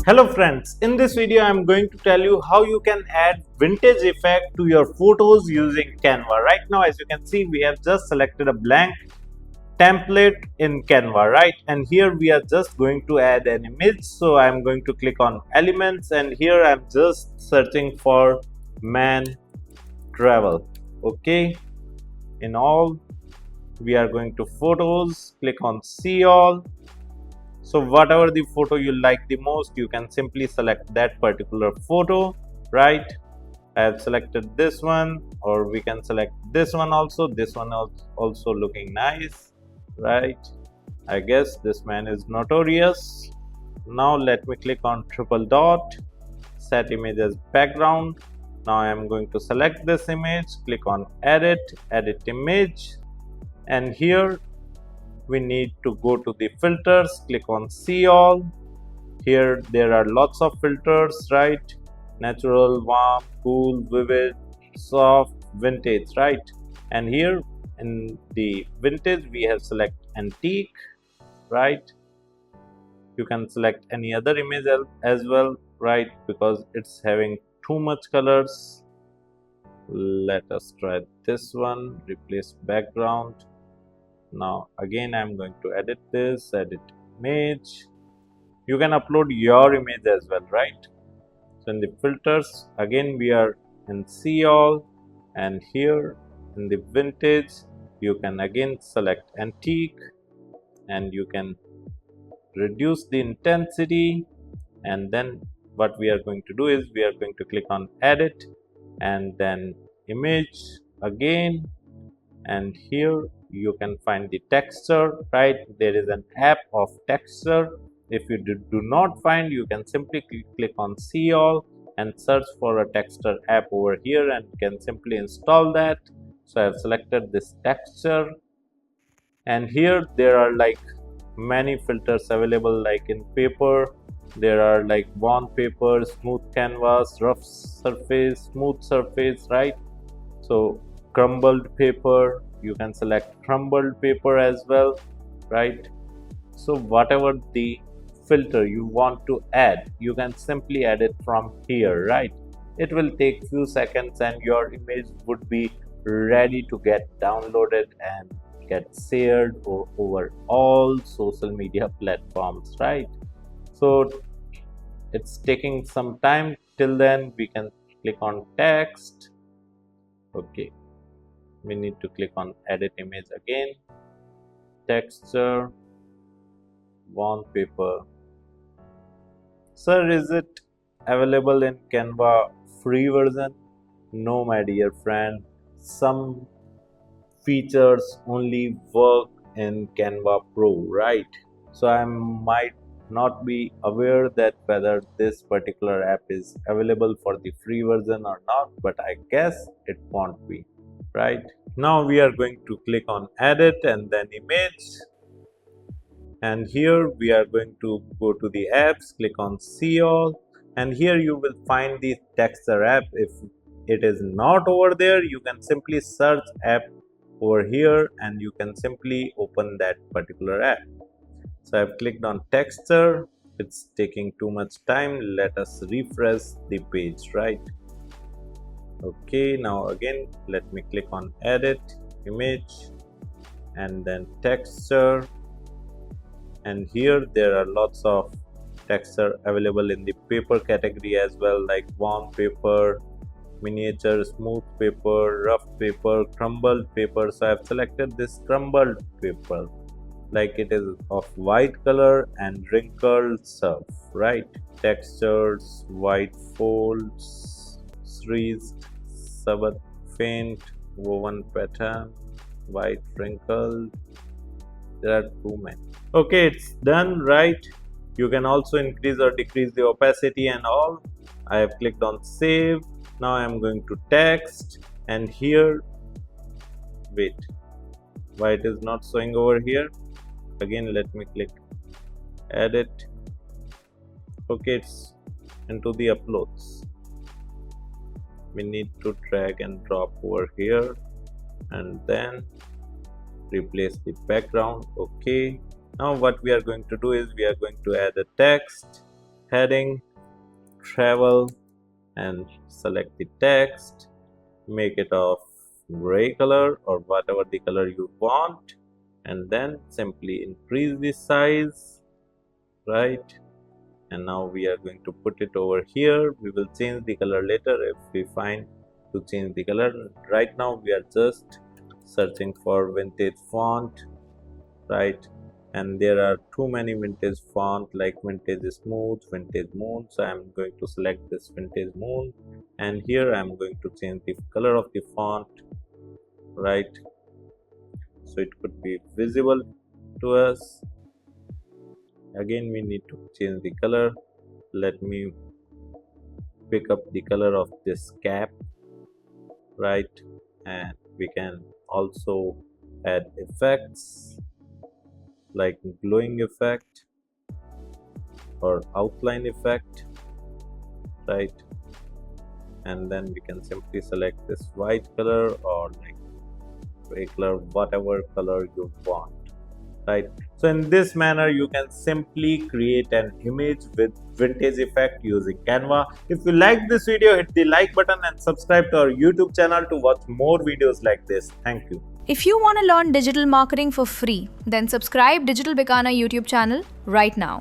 Hello friends, in this video I am going to tell you how you can add vintage effect to your photos using Canva. Right now, as you can see, we have just selected a blank template in Canva, right? And here we are just going to add an image. So I am going to click on elements, and here I am just searching for man travel. Okay, in all we are going to photos, click on see all. So whatever the photo you like the most, you can simply select that particular photo, right? I have selected this one, or we can select this one also. This one also looking nice, right? I guess this man is notorious. Now let me click on triple dot, set image as background. Now I am going to select this image, click on edit image, and here we need to go to the filters, click on see all. Here there are lots of filters, right? Natural, warm, cool, vivid, soft, vintage, right? And here in the vintage we have select antique, right? You can select any other image as well, right? Because it's having too much colors. Let us try this one, replace background. Now again I'm going to edit this, edit image. You can upload your image as well, right? So in the filters, again we are in see all, and here in the vintage you can again select antique, and you can reduce the intensity. And then what we are going to do is we are going to click on edit and then image again, and here you can find the texture, right? There is an app of texture. If you do not find, you can simply click on see all and search for a texture app over here, and can simply install that. So I have selected this texture, and here there are like many filters available, like in paper there are like bond paper, smooth canvas, rough surface, smooth surface, right? So crumbled paper, you can select crumbled paper as well, right? So whatever the filter you want to add, you can simply add it from here, right? It will take few seconds and your image would be ready to get downloaded and get shared over all social media platforms, right? So it's taking some time. Till then we can click on text. Okay, we need to click on edit image again, texture, wallpaper. Sir, is it available in Canva free version? No, my dear friend. Some features only work in Canva Pro, right? So I might not be aware that whether this particular app is available for the free version or not, but I guess it won't be, right? Now we are going to click on edit and then image, and here we are going to go to the apps, click on see all, and here you will find the texture app. If it is not over there, you can simply search app over here and you can simply open that particular app. So I've clicked on texture. It's taking too much time. Let us refresh the page, right? Okay, now again let me click on edit image and then texture, and here there are lots of texture available in the paper category as well, like warm paper, miniature, smooth paper, rough paper, crumbled paper. So I have selected this crumbled paper, like it is of white color and wrinkled surf, right? Textures, white folds, cerise, sabbath faint, woven pattern, white wrinkled. There are too many. Okay, it's done, right? You can also increase or decrease the opacity and all. I have clicked on save. Now I am going to text, and here, wait, why it is not showing over here? Again let me click edit. Okay, it's into the uploads. We need to drag and drop over here and then replace the background. Okay, now what we are going to do is we are going to add a text. heading, travel, and select the text, make it of gray color or whatever the color you want, and then simply increase the size, right? And now we are going to put it over here. We will change the color later if we find to change the color. Right now we are just searching for vintage font, right? And there are too many vintage font like vintage smooth, vintage moon, so I'm going to select this vintage moon, and here I'm going to change the color of the font, right? So it could be visible to us. Again we need to change the color. Let me pick up the color of this cap, right? And we can also add effects like glowing effect or outline effect, right? And then we can simply select this white color or like gray color, whatever color you want, right? So in this manner you can simply create an image with vintage effect using Canva. If you like this video, hit the like button and subscribe to our YouTube channel to watch more videos like this. Thank you. If you want to learn digital marketing for free, then subscribe Digital Bikana YouTube channel right now.